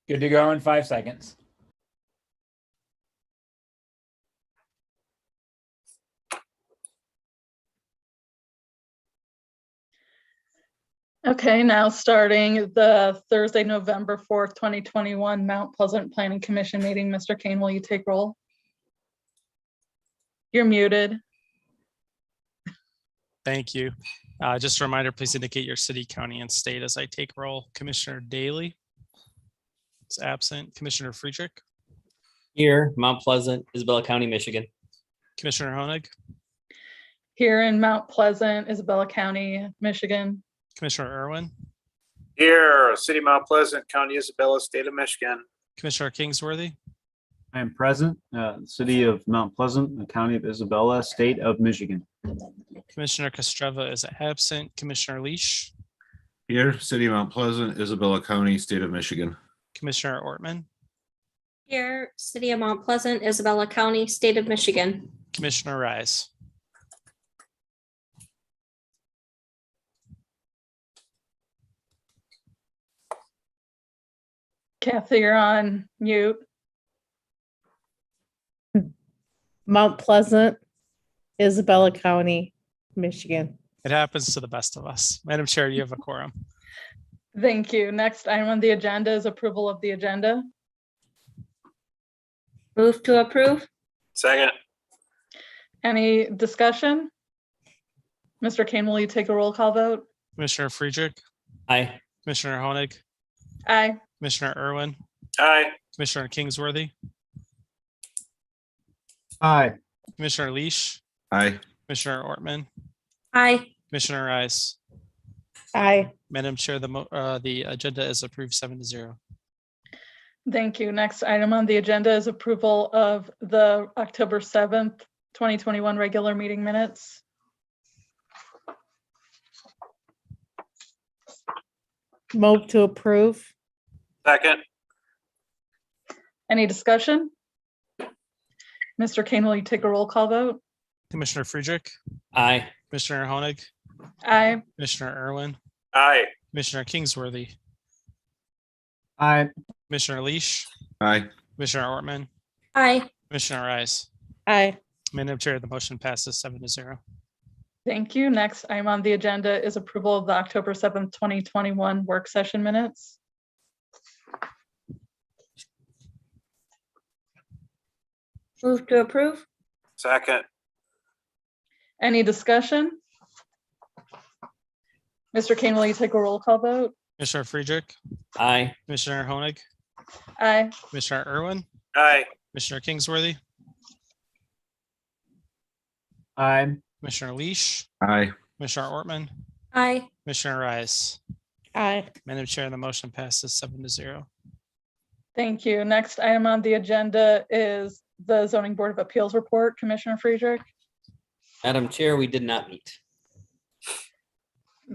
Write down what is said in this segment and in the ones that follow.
Good to go in 5 seconds. Okay, now starting the Thursday, November 4th, 2021 Mount Pleasant Planning Commission meeting. Mr. Kane, will you take roll? You're muted. Thank you. Just a reminder, please indicate your city, county, and state as I take roll. Commissioner Daly is absent. Commissioner Friedrich, Here, Mount Pleasant, Isabella County, Michigan. Commissioner Honig, Here in Mount Pleasant, Isabella County, Michigan. Commissioner Irwin, Here, City of Mount Pleasant, County Isabella, State of Michigan. Commissioner Kingsworthy, I am present, City of Mount Pleasant, the County of Isabella, State of Michigan. Commissioner Kostreva is absent. Commissioner Leash, Here, City of Mount Pleasant, Isabella County, State of Michigan. Commissioner Ortman, Here, City of Mount Pleasant, Isabella County, State of Michigan. Commissioner Rise. Kathy, you're on mute. Mount Pleasant, Isabella County, Michigan. It happens to the best of us. Madam Chair, you have a quorum. Thank you. Next item on the agenda is approval of the agenda. Move to approve. Second. Any discussion? Mr. Kane, will you take a roll call vote? Commissioner Friedrich, Aye. Commissioner Honig, Aye. Commissioner Irwin, Aye. Commissioner Kingsworthy, Aye. Commissioner Leash, Aye. Commissioner Ortman, Aye. Commissioner Rise. Aye. Madam Chair, the agenda is approved 7-0. Thank you. Next item on the agenda is approval of the October 7th, 2021 regular meeting minutes. Move to approve. Second. Any discussion? Mr. Kane, will you take a roll call vote? Commissioner Friedrich, Aye. Commissioner Honig, Aye. Commissioner Irwin, Aye. Commissioner Kingsworthy, Aye. Commissioner Leash, Aye. Commissioner Ortman, Aye. Commissioner Rise. Aye. Madam Chair, the motion passes 7-0. Thank you. Next item on the agenda is approval of the October 7th, 2021 work session minutes. Move to approve. Second. Any discussion? Mr. Kane, will you take a roll call vote? Commissioner Friedrich, Aye. Commissioner Honig, Aye. Commissioner Irwin, Aye. Commissioner Kingsworthy, Aye. Commissioner Leash, Aye. Commissioner Ortman, Aye. Commissioner Rise. Aye. Madam Chair, the motion passes 7-0. Thank you. Next item on the agenda is the Zoning Board of Appeals report. Commissioner Friedrich. Madam Chair, we did not meet.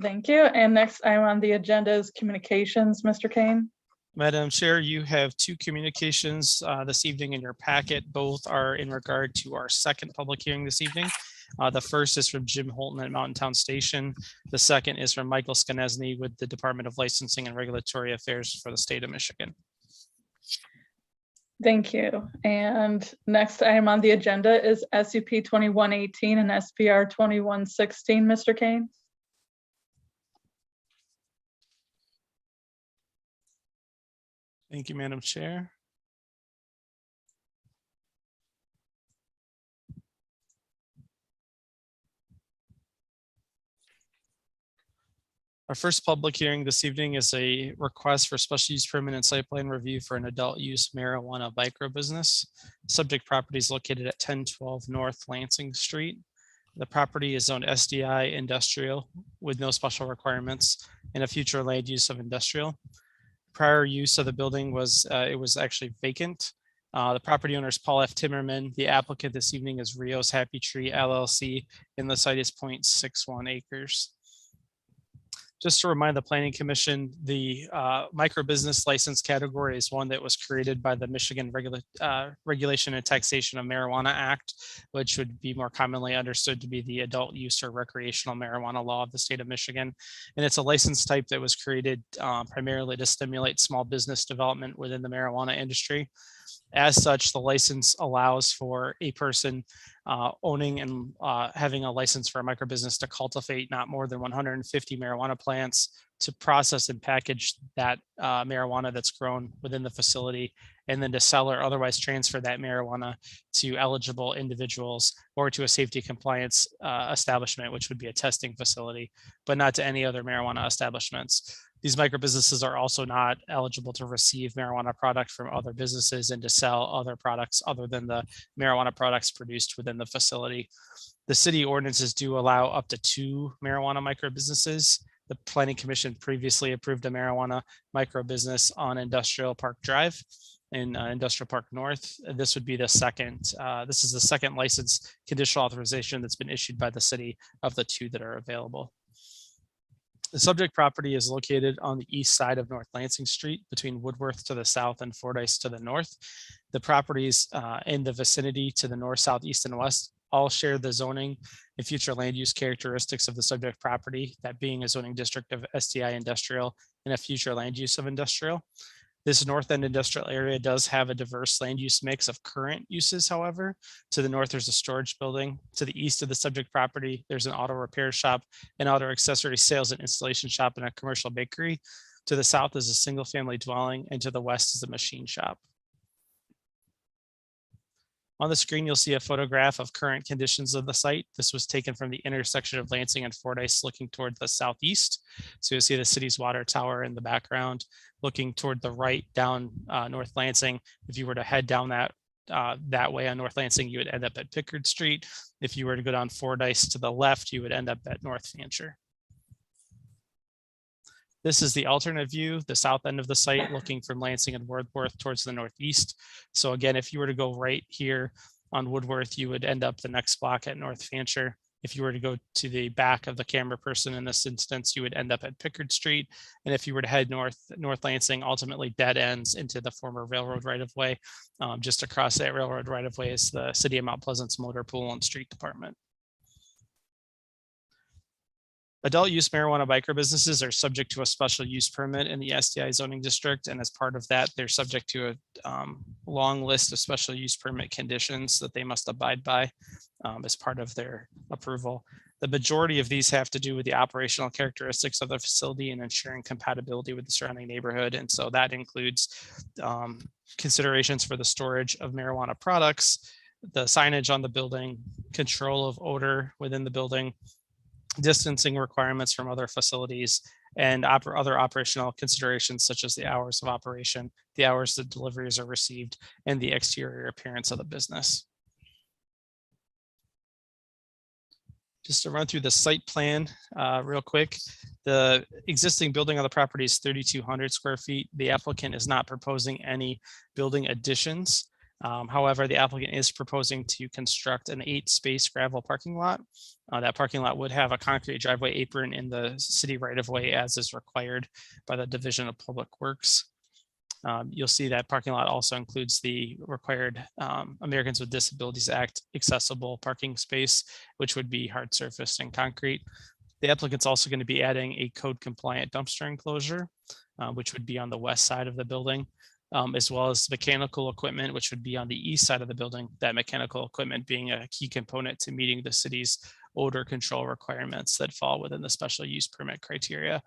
Thank you. And next item on the agenda is communications. Mr. Kane. Madam Chair, you have two communications this evening in your packet. Both are in regard to our second public hearing this evening. The first is from Jim Holton at Mountain Town Station. The second is from Michael Skanesny with the Department of Licensing and Regulatory Affairs for the state of Michigan. Thank you. And next item on the agenda is SUP 2118 and SPR 2116. Mr. Kane. Thank you, Madam Chair. Our first public hearing this evening is a request for special use permit and site plan review for an adult use marijuana micro business. Subject property is located at 1012 North Lansing Street. The property is zoned SDI industrial with no special requirements and a future land use of industrial. Prior use of the building was, it was actually vacant. The property owner is Paul F. Timmerman. The applicant this evening is Rio's Happy Tree LLC, and the site is 0.61 acres. Just to remind the Planning Commission, the micro business license category is one that was created by the Michigan Regulation and Taxation of Marijuana Act, which would be more commonly understood to be the adult use or recreational marijuana law of the state of Michigan. And it's a license type that was created primarily to stimulate small business development within the marijuana industry. As such, the license allows for a person owning and having a license for a microbusiness to cultivate not more than 150 marijuana plants, to process and package that marijuana that's grown within the facility, and then to sell or otherwise transfer that marijuana to eligible individuals or to a safety compliance establishment, which would be a testing facility, but not to any other marijuana establishments. These microbusinesses are also not eligible to receive marijuana product from other businesses and to sell other products other than the marijuana products produced within the facility. The city ordinances do allow up to 2 marijuana microbusinesses. The Planning Commission previously approved a marijuana microbusiness on Industrial Park Drive in Industrial Park North. This would be the second. This is the second license conditional authorization that's been issued by the city of the 2 that are available. The subject property is located on the east side of North Lansing Street between Woodworth to the south and Fordyce to the north. The properties in the vicinity to the north, south, east, and west all share the zoning and future land use characteristics of the subject property, that being a zoning district of STI industrial and a future land use of industrial. This north end industrial area does have a diverse land use mix of current uses. However, to the north, there's a storage building. To the east of the subject property, there's an auto repair shop, an auto accessory sales and installation shop, and a commercial bakery. To the south is a single family dwelling, and to the west is a machine shop. On the screen, you'll see a photograph of current conditions of the site. This was taken from the intersection of Lansing and Fordyce looking toward the southeast. So you'll see the city's water tower in the background. Looking toward the right down North Lansing, if you were to head down that way on North Lansing, you would end up at Pickard Street. If you were to go down Fordyce to the left, you would end up at North Fancher. This is the alternate view, the south end of the site, looking from Lansing and Woodworth towards the northeast. So again, if you were to go right here on Woodworth, you would end up the next block at North Fancher. If you were to go to the back of the camera person in this instance, you would end up at Pickard Street. And if you were to head north Lansing, ultimately dead ends into the former railroad right-of-way. Just across that railroad right-of-way is the City of Mount Pleasant's motor pool and street department. Adult use marijuana microbusinesses are subject to a special use permit in the STI zoning district. And as part of that, they're subject to a long list of special use permit conditions that they must abide by as part of their approval. The majority of these have to do with the operational characteristics of the facility and ensuring compatibility with the surrounding neighborhood. And so that includes considerations for the storage of marijuana products, the signage on the building, control of odor within the building, distancing requirements from other facilities, and other operational considerations such as the hours of operation, the hours that deliveries are received, and the exterior appearance of the business. Just to run through the site plan real quick, the existing building on the property is 3,200 square feet. The applicant is not proposing any building additions. However, the applicant is proposing to construct an 8-space gravel parking lot. That parking lot would have a concrete driveway apron in the city right-of-way as is required by the Division of Public Works. You'll see that parking lot also includes the required Americans with Disabilities Act accessible parking space, which would be hard surfaced and concrete. The applicant's also going to be adding a code compliant dumpster enclosure, which would be on the west side of the building. As well as mechanical equipment, which would be on the east side of the building, that mechanical equipment being a key component to meeting the city's odor control requirements that fall within the special use permit criteria.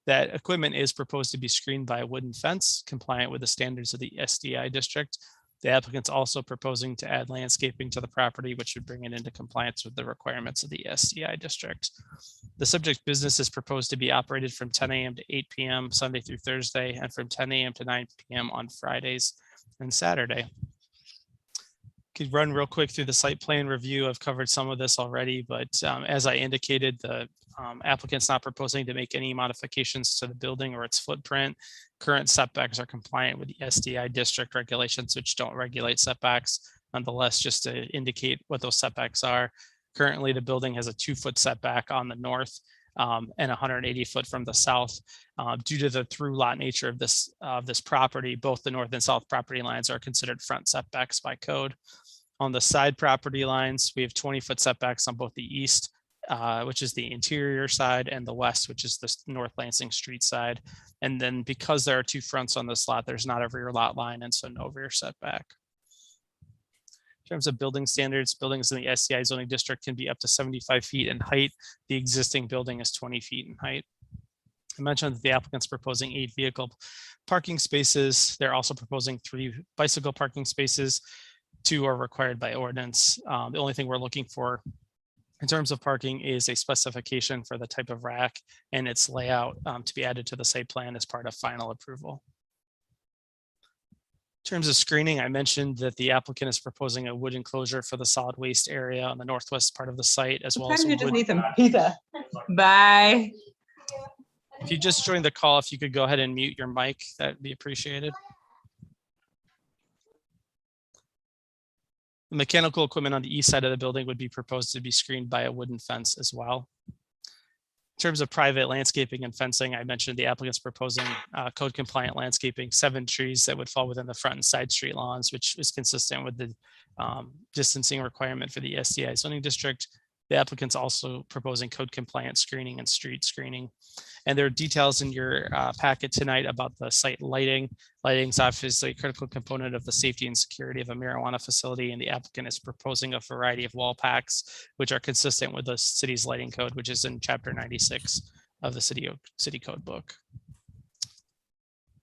That equipment is proposed to be screened by a wooden fence compliant with the standards of the SDI district. The applicant's also proposing to add landscaping to the property, which would bring it into compliance with the requirements of the SDI district. The subject business is proposed to be operated from 10 a.m. to 8 p.m. Sunday through Thursday, and from 10 a.m. to 9 p.m. on Fridays and Saturday. Could run real quick through the site plan review. I've covered some of this already, but as I indicated, the applicant's not proposing to make any modifications to the building or its footprint. Current setbacks are compliant with the SDI district regulations, which don't regulate setbacks. Nonetheless, just to indicate what those setbacks are, currently the building has a 2-foot setback on the north and 180 foot from the south. Due to the through lot nature of this property, both the north and south property lines are considered front setbacks by code. On the side property lines, we have 20-foot setbacks on both the east, which is the interior side, and the west, which is the North Lansing Street side. And then because there are two fronts on this lot, there's not a rear lot line, and so no rear setback. In terms of building standards, buildings in the SCI zoning district can be up to 75 feet in height. The existing building is 20 feet in height. I mentioned that the applicant's proposing 8 vehicle parking spaces. They're also proposing 3 bicycle parking spaces. 2 are required by ordinance. The only thing we're looking for in terms of parking is a specification for the type of rack and its layout to be added to the site plan as part of final approval. In terms of screening, I mentioned that the applicant is proposing a wood enclosure for the solid waste area on the northwest part of the site, as well as Sometimes you just wood. need some pizza. Bye. If you just joined the call, if you could go ahead and mute your mic, that'd be appreciated. The mechanical equipment on the east side of the building would be proposed to be screened by a wooden fence as well. In terms of private landscaping and fencing, I mentioned the applicant's proposing code compliant landscaping, 7 trees that would fall within the front and side street lawns, which is consistent with the distancing requirement for the SDI zoning district. The applicant's also proposing code compliant screening and street screening. And there are details in your packet tonight about the site lighting. Lighting is obviously a critical component of the safety and security of a marijuana facility, and the applicant is proposing a variety of wall packs, which are consistent with the city's lighting code, which is in chapter 96 of the city code book.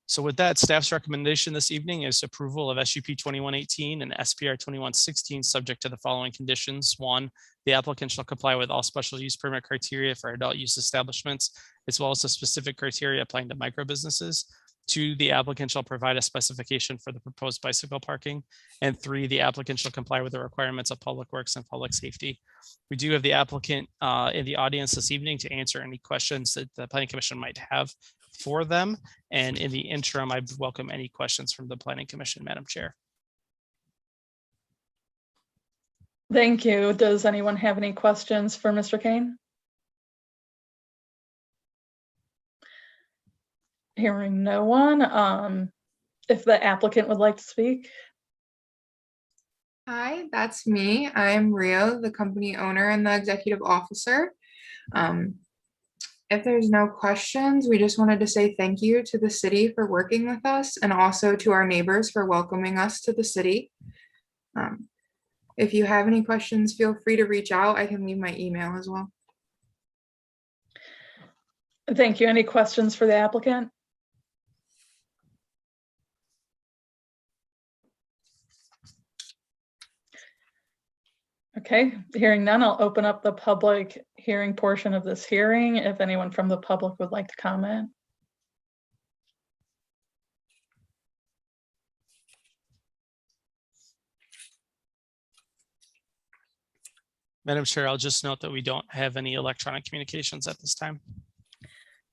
So with that, staff's recommendation this evening is approval of SUP 2118 and SPR 2116, subject to the following conditions. 1, the applicant shall comply with all special use permit criteria for adult use establishments, as well as the specific criteria applying to micro businesses. 2, the applicant shall provide a specification for the proposed bicycle parking. And 3, the applicant shall comply with the requirements of public works and public safety. We do have the applicant in the audience this evening to answer any questions that the Planning Commission might have for them. And in the interim, I welcome any questions from the Planning Commission, Madam Chair. Thank you. Does anyone have any questions for Mr. Kane? Hearing no one, if the applicant would like to speak. Hi, that's me. I'm Rio, the company owner and the executive officer. If there's no questions, we just wanted to say thank you to the city for working with us and also to our neighbors for welcoming us to the city. If you have any questions, feel free to reach out. I can leave my email as well. Thank you. Any questions for the applicant? Okay, hearing none, I'll open up the public hearing portion of this hearing. If anyone from the public would like to comment. Madam Chair, I'll just note that we don't have any electronic communications at this time.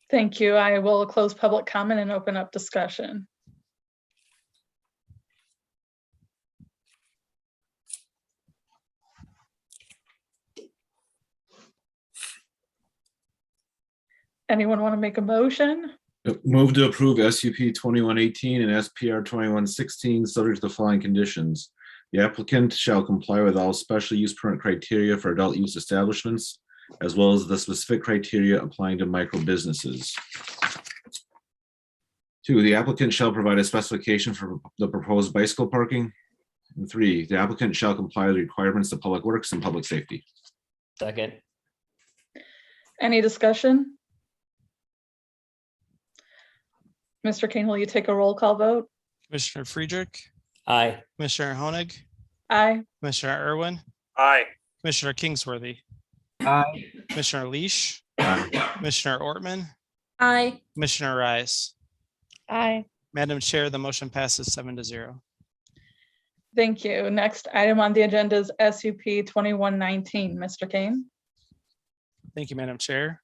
Thank you. I will close public comment and open up discussion. Anyone want to make a motion? Move to approve SUP 2118 and SPR 2116, subject to the following conditions. The applicant shall comply with all special use permit criteria for adult use establishments, as well as the specific criteria applying to micro businesses. 2, the applicant shall provide a specification for the proposed bicycle parking. And 3, the applicant shall comply with requirements of public works and public safety. Second. Any discussion? Mr. Kane, will you take a roll call vote? Commissioner Friedrich, Aye. Commissioner Honig, Aye. Commissioner Irwin, Aye. Commissioner Kingsworthy, Aye. Commissioner Leash, Commissioner Ortman, Aye. Commissioner Rise. Aye. Madam Chair, the motion passes 7-0. Thank you. Next item on the agenda is SUP 2119. Mr. Kane. Thank you, Madam Chair.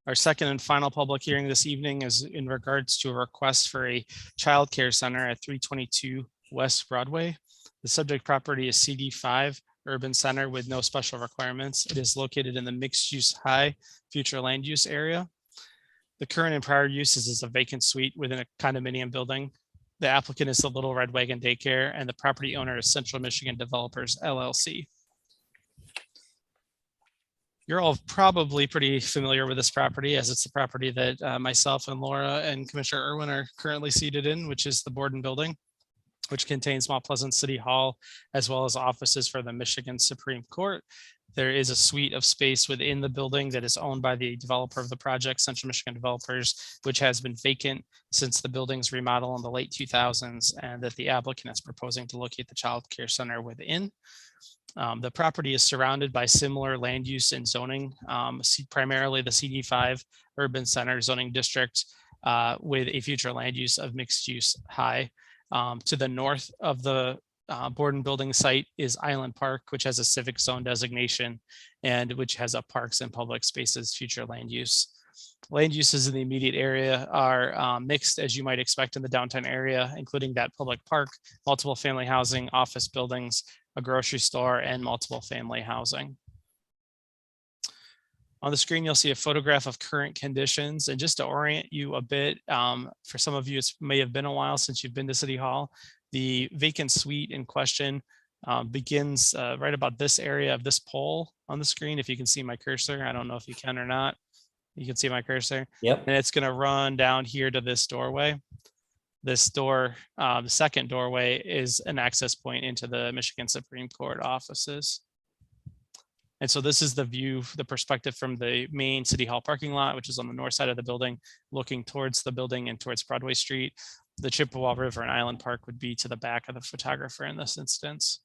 Our second and final public hearing this evening is in regards to a request for a childcare center at 322 West Broadway. The subject property is CD5 urban center with no special requirements. It is located in the mixed-use high future land use area. The current and prior use is a vacant suite within a condominium building. The applicant is the Little Red Wagon Daycare, and the property owner is Central Michigan Developers LLC. You're all probably pretty familiar with this property, as it's the property that myself and Laura and Commissioner Irwin are currently seated in, which is the Borden Building, which contains Mount Pleasant City Hall, as well as offices for the Michigan Supreme Court. There is a suite of space within the building that is owned by the developer of the project, Central Michigan Developers, which has been vacant since the building's remodel in the late 2000s, and that the applicant is proposing to locate the child care center within. The property is surrounded by similar land use and zoning, primarily the CD5 urban center zoning district with a future land use of mixed use high. To the north of the Borden building site is Island Park, which has a civic zone designation and which has a parks and public spaces future land use. Land uses in the immediate area are mixed, as you might expect in the downtown area, including that public park, multiple family housing, office buildings, a grocery store, and multiple family housing. On the screen, you'll see a photograph of current conditions. And just to orient you a bit, for some of you, it may have been a while since you've been to City Hall. The vacant suite in question begins right about this area of this pole on the screen. If you can see my cursor, I don't know if you can or not. You can see my cursor. Yep. And it's going to run down here to this doorway. This door, the second doorway, is an access point into the Michigan Supreme Court offices. And so this is the view, the perspective from the main City Hall parking lot, which is on the north side of the building, looking towards the building and towards Broadway Street. The Chippewa River and Island Park would be to the back of the photographer in this instance.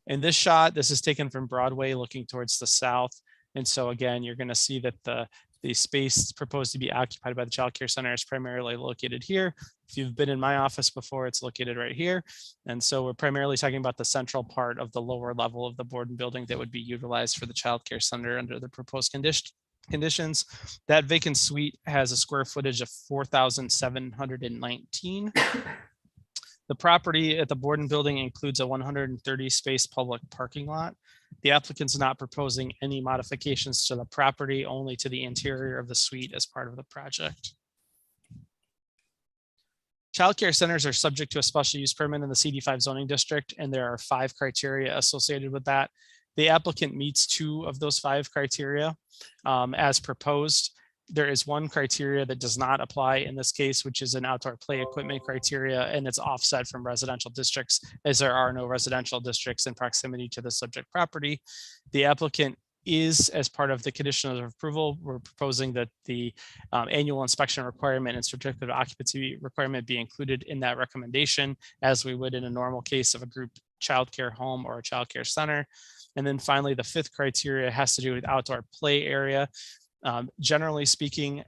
In this shot, this is taken from Broadway looking towards the south. And so again, you're going to see that the space proposed to be occupied by the child care center is primarily located here. If you've been in my office before, it's located right here. And so we're primarily talking about the central part of the lower level of the Borden building that would be utilized for the child care center under the proposed conditions. That vacant suite has a square footage of 4,719. The property at the Borden building includes a 130 space public parking lot. The applicant's not proposing any modifications to the property, only to the interior of the suite as part of the project. Child care centers are subject to a special use permit in the CD5 zoning district, and there are 5 criteria associated with that. The applicant meets 2 of those 5 criteria as proposed. There is one criteria that does not apply in this case, which is an outdoor play equipment criteria, and it's offset from residential districts, as there are no residential districts in proximity to the subject property. The applicant is, as part of the condition of approval, we're proposing that the annual inspection requirement and certificate of occupancy requirement be included in that recommendation, as we would in a normal case of a group childcare home or a childcare center. And then finally, the 5th criteria has to do with outdoor play area. Generally speaking,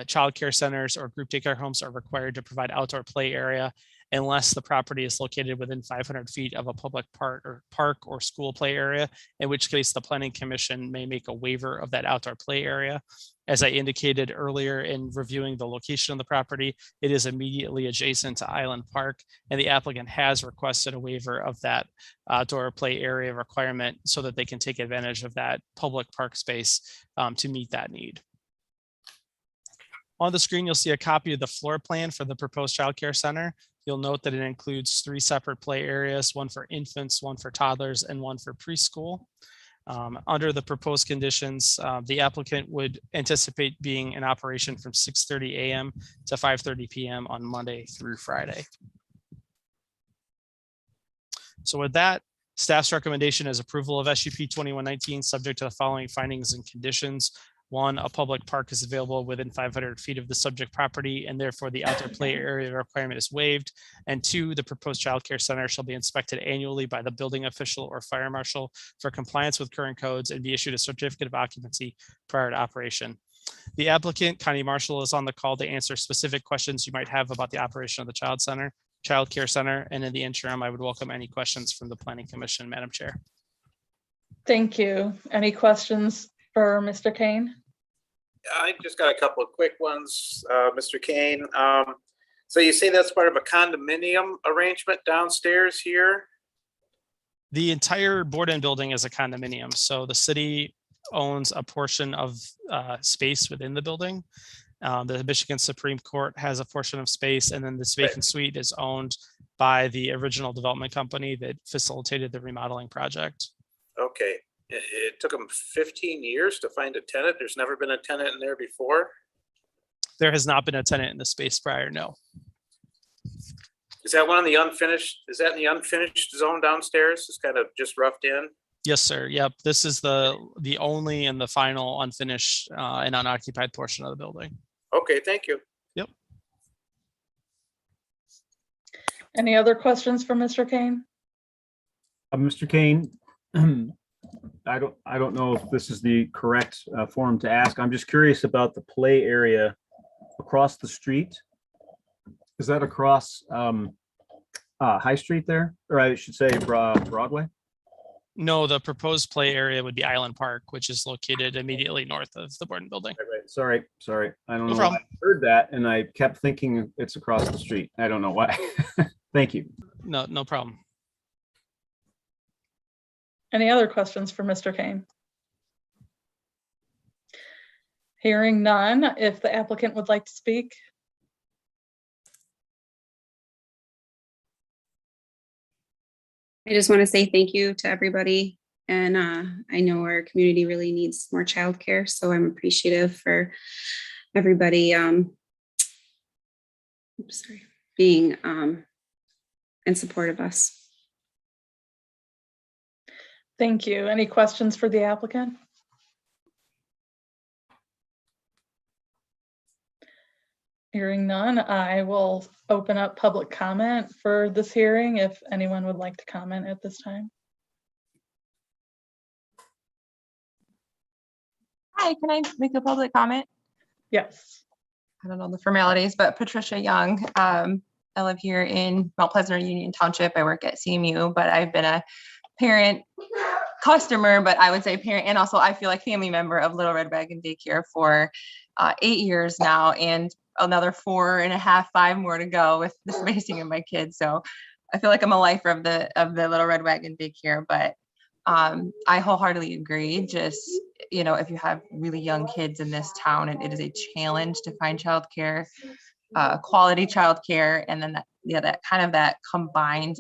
child care centers or group daycare homes are required to provide outdoor play area unless the property is located within 500 feet of a public park or school play area, in which case the Planning Commission may make a waiver of that outdoor play area. As I indicated earlier in reviewing the location of the property, it is immediately adjacent to Island Park, and the applicant has requested a waiver of that outdoor play area requirement so that they can take advantage of that public park space to meet that need. On the screen, you'll see a copy of the floor plan for the proposed child care center. You'll note that it includes 3 separate play areas, one for infants, one for toddlers, and one for preschool. Under the proposed conditions, the applicant would anticipate being in operation from 6:30 a.m. to 5:30 p.m. on Monday through Friday. So with that, staff's recommendation is approval of SUP 2119, subject to the following findings and conditions. 1, a public park is available within 500 feet of the subject property, and therefore the outdoor play area requirement is waived. And 2, the proposed child care center shall be inspected annually by the building official or fire marshal for compliance with current codes and be issued a certificate of occupancy prior to operation. The applicant, county marshal, is on the call to answer specific questions you might have about the operation of the child care center. And in the interim, I would welcome any questions from the Planning Commission, Madam Chair. Thank you. Any questions for Mr. Kane? I just got a couple of quick ones, Mr. Kane. So you say that's part of a condominium arrangement downstairs here? The entire Borden building is a condominium, so the city owns a portion of space within the building. The Michigan Supreme Court has a portion of space, and then this vacant suite is owned by the original development company that facilitated the remodeling project. Okay, it took them 15 years to find a tenant. There's never been a tenant in there before. There has not been a tenant in the space prior, no. Is that one of the unfinished? Is that in the unfinished zone downstairs? It's kind of just roughed in. Yes, sir. Yep. This is the only and the final unfinished and unoccupied portion of the building. Okay, thank you. Yep. Any other questions for Mr. Kane? Mr. Kane, I don't know if this is the correct forum to ask. I'm just curious about the play area across the street. Is that across High Street there? Or I should say Broadway? No, the proposed play area would be Island Park, which is located immediately north of the Borden building. Right. Sorry. I don't No know. problem. I heard that and I kept thinking it's across the street. I don't know why. Thank you. No problem. Any other questions for Mr. Kane? Hearing none, if the applicant would like to speak. I just want to say thank you to everybody. And I know our community really needs more childcare, so I'm appreciative for everybody being in support of us. Thank you. Any questions for the applicant? Hearing none, I will open up public comment for this hearing if anyone would like to comment at this time. Hi, can I make a public comment? Yes. I don't know the formalities, but Patricia Young. I live here in Mount Pleasant or Union Township. I work at CMU, but I've been a parent, customer, but I would say parent, and also I feel like family member of Little Red Wagon Daycare for 8 years now, and another 4.5, 5 more to go with the spacing of my kids. So I feel like I'm a lifer of the Little Red Wagon Daycare, but I wholeheartely agree. Just, you know, if you have really young kids in this town, it is a challenge to find childcare, quality childcare, and then that combined,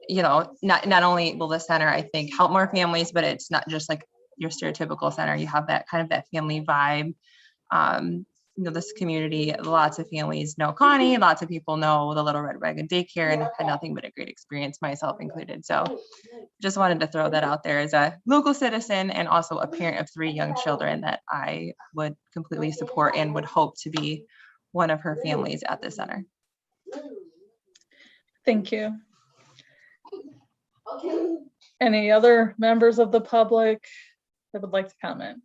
you know, not only will the center, I think, help more families, but it's not just like your stereotypical center. You have that kind of that family vibe. You know, this community, lots of families know Connie, lots of people know the Little Red Wagon Daycare, and I've had nothing but a great experience, myself included. So just wanted to throw that out there as a local citizen and also a parent of 3 young children that I would completely support and would hope to be one of her families at the center. Thank you. Any other members of the public that would like to comment?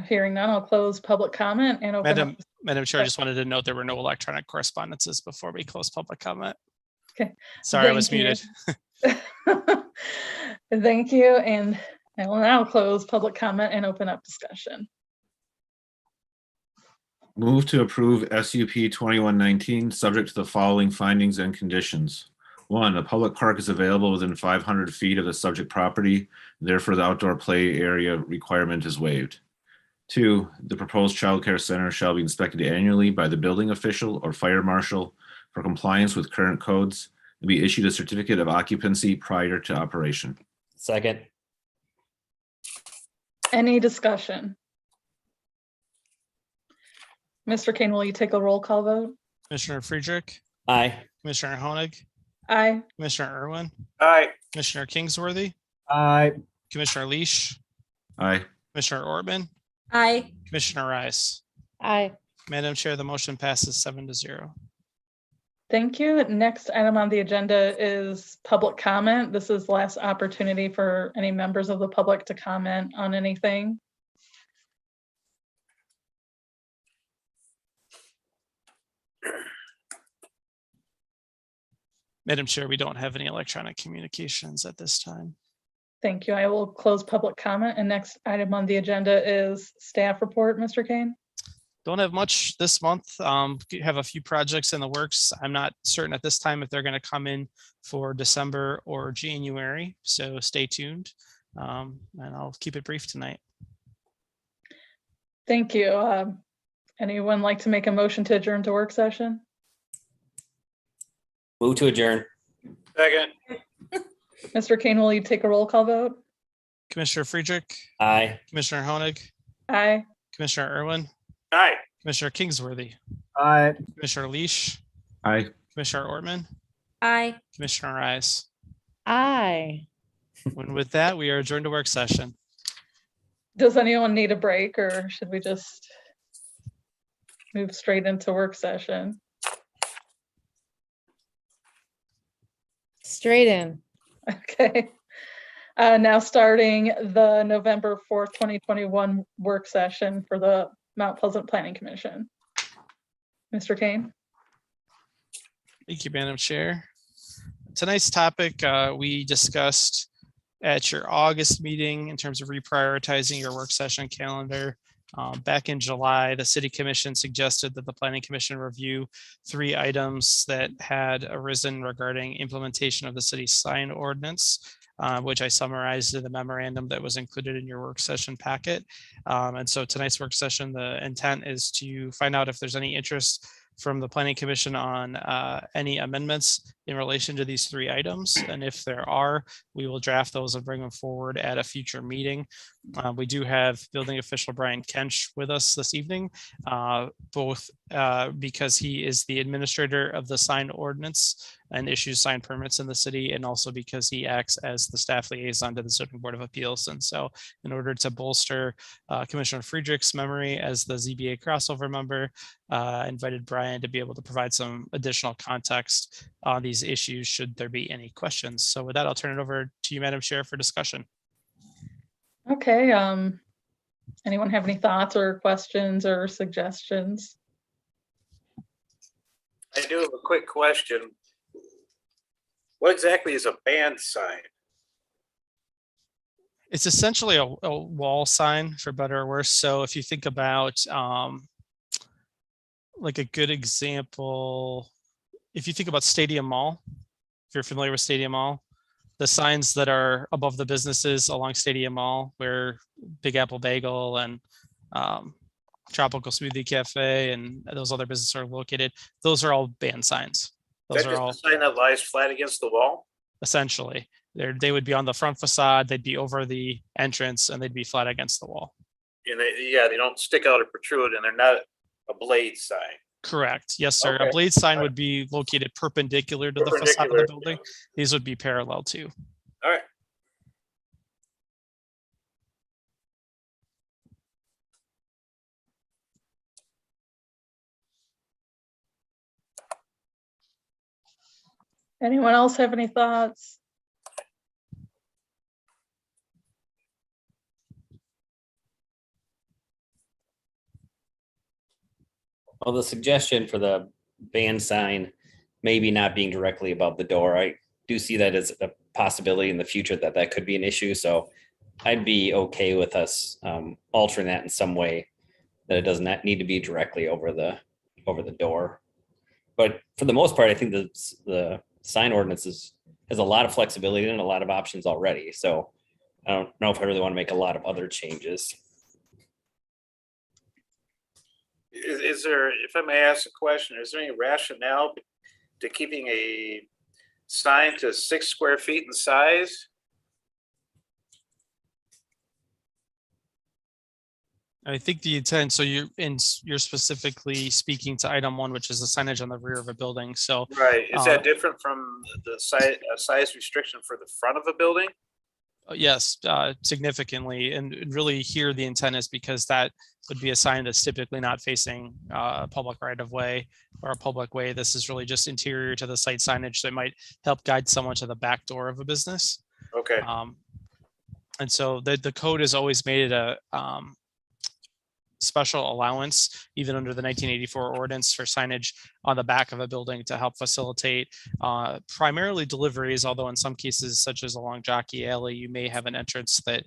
Hearing none, I'll close public comment and open up. Madam Chair, I just wanted to note there were no electronic correspondences before we close public comment. Okay. Sorry, I was muted. Thank you. And I will now close public comment and open up discussion. Move to approve SUP 2119, subject to the following findings and conditions. 1, a public park is available within 500 feet of the subject property. Therefore, the outdoor play area requirement is waived. 2, the proposed child care center shall be inspected annually by the building official or fire marshal for compliance with current codes and be issued a certificate of occupancy prior to operation. Second. Any discussion? Mr. Kane, will you take a roll call vote? Commissioner Friedrich, Aye. Commissioner Honig, Aye. Commissioner Irwin, Aye. Commissioner Kingsworthy, Aye. Commissioner Leash, Aye. Commissioner Ortman, Aye. Commissioner Rice. Aye. Madam Chair, the motion passes 7-0. Thank you. Next item on the agenda is public comment. This is last opportunity for any members of the public to comment on anything. Madam Chair, we don't have any electronic communications at this time. Thank you. I will close public comment, and next item on the agenda is staff report, Mr. Kane. Don't have much this month. Have a few projects in the works. I'm not certain at this time if they're going to come in for December or January. So stay tuned. And I'll keep it brief tonight. Thank you. Anyone like to make a motion to adjourn to work session? Move to adjourn. Second. Mr. Kane, will you take a roll call vote? Commissioner Friedrich, Aye. Commissioner Honig, Aye. Commissioner Irwin, Aye. Commissioner Kingsworthy, Aye. Commissioner Leash, Aye. Commissioner Ortman, Aye. Commissioner Rice. Aye. And with that, we are adjourned to work session. Does anyone need a break or should we just move straight into work session? Straight in. Okay. Now starting the November 4th, 2021 work session for the Mount Pleasant Planning Commission. Mr. Kane? Thank you, Madam Chair. Tonight's topic we discussed at your August meeting in terms of reprioritizing your work session calendar. Back in July, the City Commission suggested that the Planning Commission review 3 items that had arisen regarding implementation of the city's sign ordinance, which I summarized in the memorandum that was included in your work session packet. And so tonight's work session, the intent is to find out if there's any interest from the Planning Commission on any amendments in relation to these 3 items. And if there are, we will draft those and bring them forward at a future meeting. We do have building official Brian Kench with us this evening, both because he is the administrator of the sign ordinance and issues sign permits in the city, and also because he acts as the staff liaison to the Zoning Board of Appeals. And so in order to bolster Commissioner Friedrich's memory as the ZBA crossover member, I invited Brian to be able to provide some additional context on these issues should there be any questions. So with that, I'll turn it over to you, Madam Chair, for discussion. Okay. Anyone have any thoughts or questions or suggestions? I do have a quick question. What exactly is a band sign? It's essentially a wall sign, for better or worse. So if you think about like a good example, if you think about Stadium Mall, if you're familiar with Stadium Mall, the signs that are above the businesses along Stadium Mall, where Big Apple Bagel and Tropical Smoothie Cafe and those other businesses are located, those are all band signs. Those Is that are all just a sign that lies flat against the wall? essentially, they would be on the front facade, they'd be over the entrance, and they'd be flat against the wall. And they don't stick out or protrude, and they're not a blade sign. Correct. Yes, sir. Okay. A blade sign would be located perpendicular to the facade of the building. These would be parallel to. All right. Anyone else have any thoughts? Well, the suggestion for the band sign maybe not being directly above the door, I do see that as a possibility in the future that could be an issue. So I'd be okay with us altering that in some way, that it does not need to be directly over the door. But for the most part, I think the sign ordinance has a lot of flexibility and a lot of options already. So I don't know if I really want to make a lot of other changes. Is there, if I may ask a question, is there any rationale to keeping a sign to 6 square feet in size? I think the intent, so you're specifically speaking to item 1, which is the signage on the rear of a building. So Right. Is that different from the size restriction for the front of a building? yes, significantly. And really here, the intent is because that would be a sign that's typically not facing a public right of way or a public way. This is really just interior to the site signage that might help guide someone to the back door of a business. Okay. And so the code has always made it a special allowance, even under the 1984 ordinance, for signage on the back of a building to help facilitate primarily deliveries, although in some cases, such as along Jockey Alley, you may have an entrance that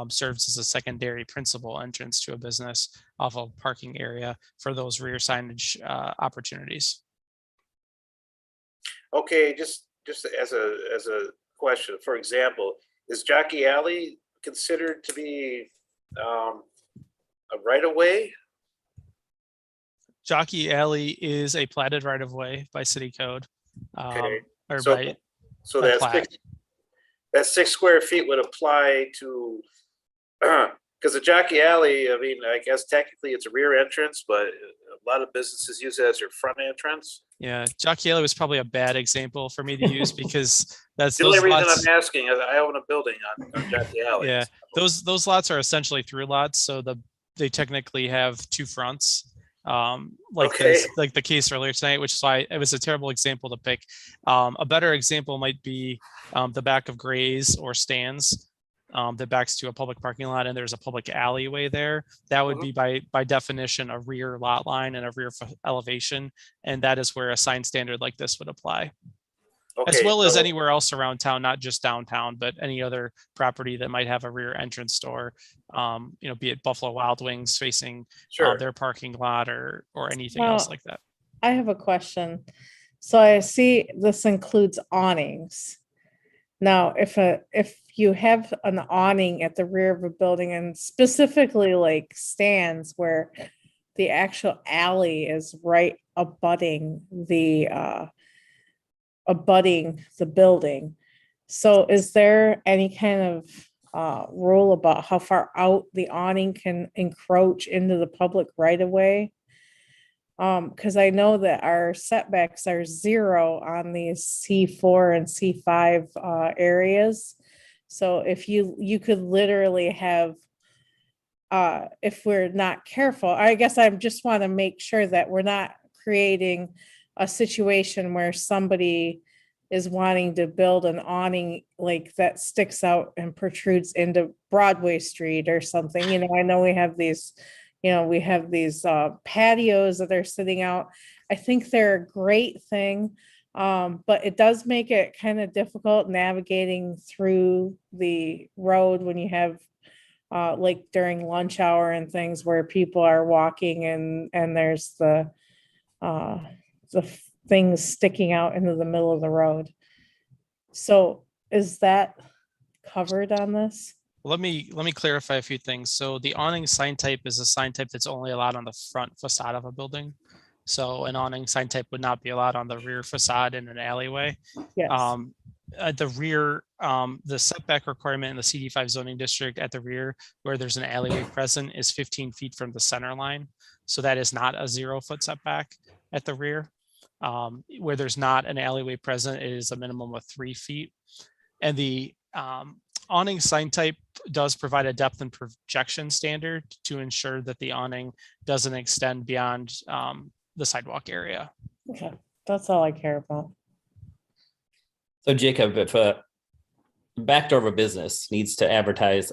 serves as a secondary principal entrance to a business off a parking area for those rear signage opportunities. Okay, just as a question, for example, is Jockey Alley considered to be a right of way? Jockey Alley is a platted right of way by city code. Okay, Or so by so by that plat. that 6 square feet would apply to, because the Jockey Alley, I mean, I guess technically it's a rear entrance, but a lot of businesses use it as their front entrance. Yeah, Jockey Alley was probably a bad example for me to use because that's The only those reason lots. I'm asking is I own a building on Jockey Alley. Yeah, those lots are essentially through lots, so they technically have two fronts. Like Okay. like the case earlier tonight, which is why it was a terrible example to pick. A better example might be the back of Gray's or Stan's that backs to a public parking lot, and there's a public alleyway there. That would be by definition a rear lot line and a rear elevation, and that is where a sign standard like this would apply. As Okay, well as so- anywhere else around town, not just downtown, but any other property that might have a rear entrance store, be it Buffalo Wild Wings facing Sure. their parking lot or anything else Well, like that. I have a question. So I see this includes awnings. Now, if you have an awning at the rear of a building, and specifically like stands where the actual alley is right abutting the building. So is there any kind of rule about how far out the awning can encroach into the public right of way? Because I know that our setbacks are 0 on these C4 and C5 areas. So if you could literally have, if we're not careful, I guess I just want to make sure that we're not creating a situation where somebody is wanting to build an awning like that sticks out and protrudes into Broadway Street or something. I know we have these patios that are sitting out. I think they're a great thing, but it does make it kind of difficult navigating through the road when you have like during lunch hour and things where people are walking and there's the things sticking out into the middle of the road. So is that covered on this? Let me clarify a few things. So the awning sign type is a sign type that's only allowed on the front facade of a building. So an awning sign type would not be allowed on the rear facade in an alleyway. Yes. At the rear, the setback requirement in the CD5 zoning district at the rear, where there's an alleyway present, is 15 feet from the center line. So that is not a 0-foot setback at the rear. Where there's not an alleyway present, it is a minimum of 3 feet. And the awning sign type does provide a depth and projection standard to ensure that the awning doesn't extend beyond the sidewalk area. Okay, that's all I care about. So Jacob, if a back door of a business needs to advertise,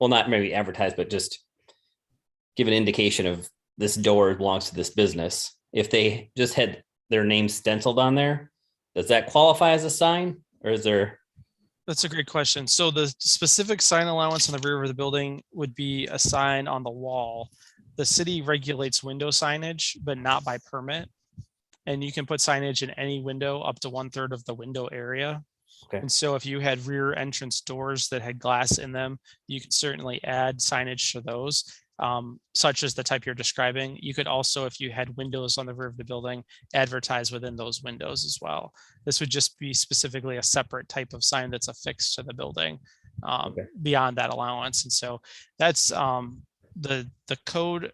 well, not maybe advertise, but just give an indication of this door belongs to this business. If they just had their name stenciled on there, does that qualify as a sign, or is there? That's a great question. So the specific sign allowance on the rear of the building would be a sign on the wall. The city regulates window signage, but not by permit. And you can put signage in any window up to 1/3 of the window area. Okay. And so if you had rear entrance doors that had glass in them, you could certainly add signage to those, such as the type you're describing. You could also, if you had windows on the rear of the building, advertise within those windows as well. This would just be specifically a separate type of sign that's affixed to the building beyond that allowance. And so that's the code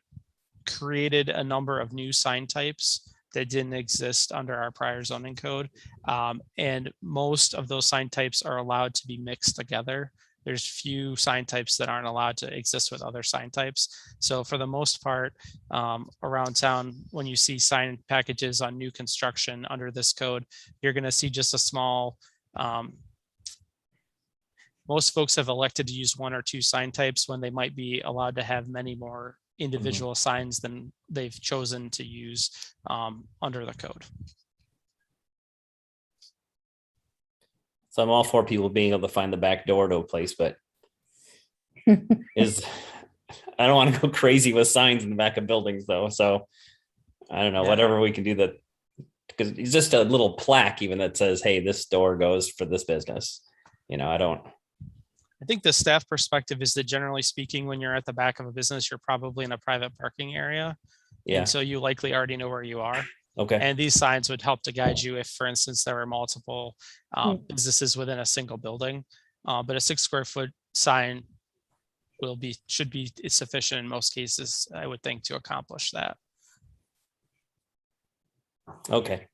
created a number of new sign types that didn't exist under our prior zoning code. And most of those sign types are allowed to be mixed together. There's few sign types that aren't allowed to exist with other sign types. So for the most part, around town, when you see sign packages on new construction under this code, you're going to see just a small, most folks have elected to use 1 or 2 sign types when they might be allowed to have many more individual signs than they've chosen to use under the code. So I'm all for people being able to find the back door to a place, but I don't want to go crazy with signs in the back of buildings though. So I don't know, Yeah. whatever we can do that, because it's just a little plaque even that says, hey, this door goes for this business. I think the staff perspective is that generally speaking, when you're at the back of a business, you're probably in a private parking area. Yeah. And so you likely already know where you are. Okay. And these signs would help to guide you if, for instance, there were multiple businesses within a single building. But a 6 square foot sign should be sufficient in most cases, I would think, to accomplish that. Okay.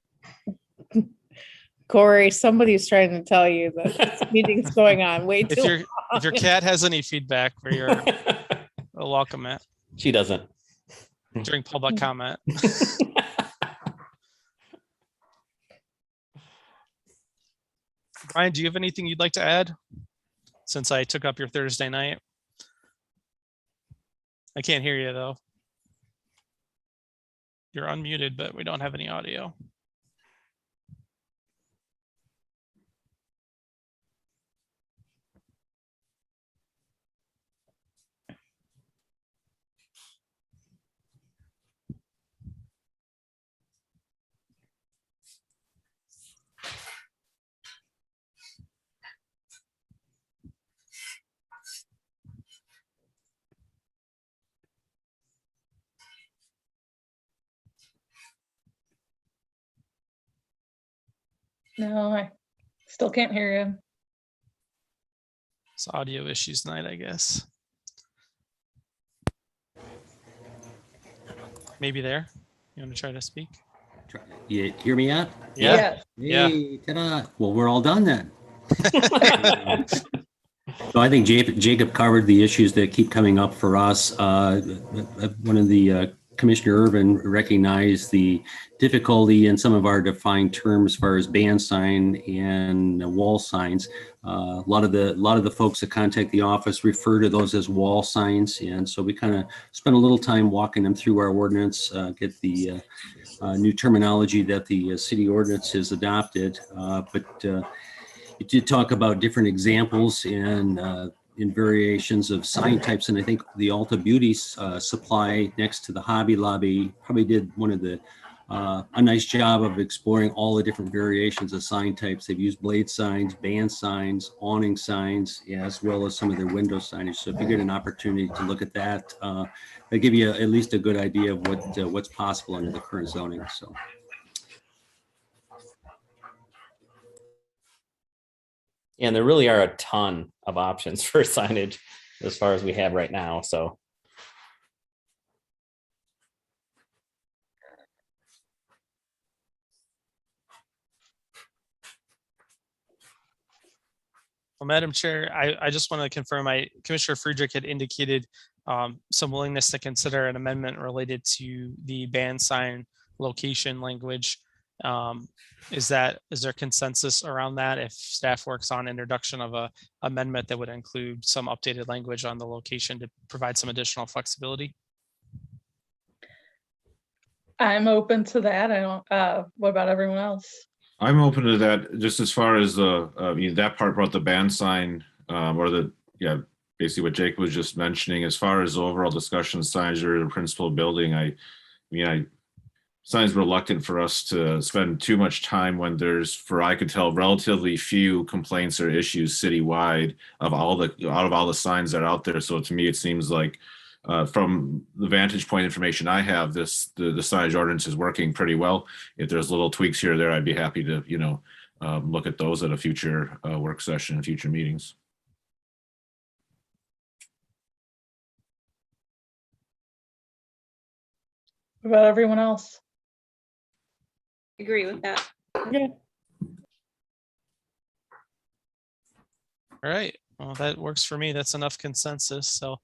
Corey, somebody's trying to tell you that this meeting's going on way If too your cat has any feedback, you're welcome it She doesn't. during public comment. Brian, do you have anything you'd like to add since I took up your Thursday night? I can't hear you though. You're unmuted, but we don't have any audio. No, I still can't hear you. It's audio issues night, I guess. Maybe there. You want to try to speak? You hear me yet? Yeah. Yes. Hey, ta-da. Well, we're all done then. So I think Jacob covered the issues that keep coming up for us. One of the Commissioner Irvin recognized the difficulty in some of our defined terms as far as band sign and wall signs. A lot of the folks that contact the office refer to those as wall signs, and so we kind of spent a little time walking them through our ordinance, get the new terminology that the city ordinance has adopted. But you did talk about different examples and in variations of sign types, and I think the Alta Beauty supply next to the Hobby Lobby probably did a nice job of exploring all the different variations of sign types. They've used blade signs, band signs, awning signs, as well as some of their window signage. So if you get an opportunity to look at that, they give you at least a good idea of what's possible under the current zoning. So. And there really are a ton of options for signage as far as we have right now. So Well, Madam Chair, I just want to confirm, Commissioner Friedrich had indicated some willingness to consider an amendment related to the band sign location language. Is there consensus around that if staff works on introduction of a amendment that would include some updated language on the location to provide some additional flexibility? I'm open to that. I don't, what about everyone else? I'm open to that, just as far as that part about the band sign, basically what Jake was just mentioning. As far as the overall discussion, signs are the principal building. I signs reluctant for us to spend too much time when there's, for I could tell, relatively few complaints or issues citywide out of all the signs that are out there. So to me, it seems like from the vantage point information I have, the signage ordinance is working pretty well. If there's little tweaks here or there, I'd be happy to look at those at a future work session and future meetings. What about everyone else? Agree with that. Yeah. All right, well, that works for me. That's enough consensus. So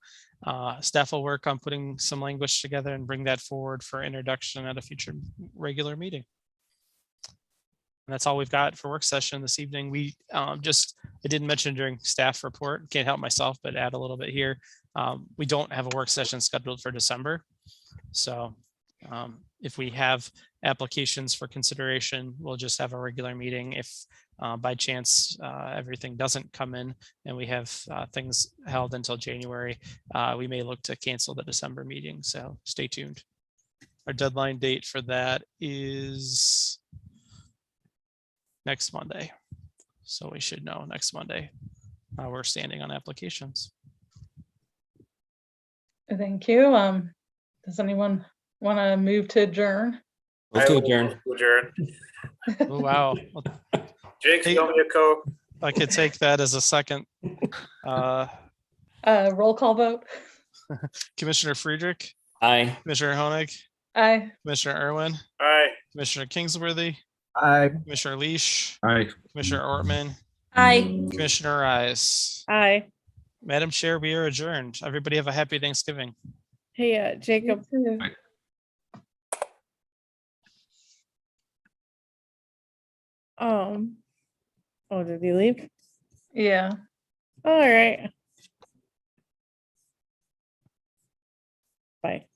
staff will work on putting some language together and bring that forward for introduction at a future regular meeting. And that's all we've got for work session this evening. I didn't mention during staff report, can't help myself, but add a little bit here. We don't have a work session scheduled for December. So if we have applications for consideration, we'll just have a regular meeting. If by chance everything doesn't come in and we have things held until January, we may look to cancel the December meeting. So stay tuned. Our deadline date for that is next Monday. So we should know next Monday how we're standing on applications. Thank you. Does anyone want to move to adjourn? Move to adjourn. Adjourn. Oh, wow. Jake, you owe me a Coke. I could take that as a second. Roll call vote. Commissioner Friedrich, Aye. Commissioner Honig, Aye. Commissioner Irwin, Aye. Commissioner Kingsworthy, I Commissioner Leash, Aye. Commissioner Ortman, Aye. Commissioner Rice. Aye. Madam Chair, we are adjourned. Everybody have a happy Thanksgiving. Hey, Jacob. Oh, did he leave? Yeah. All right. Bye.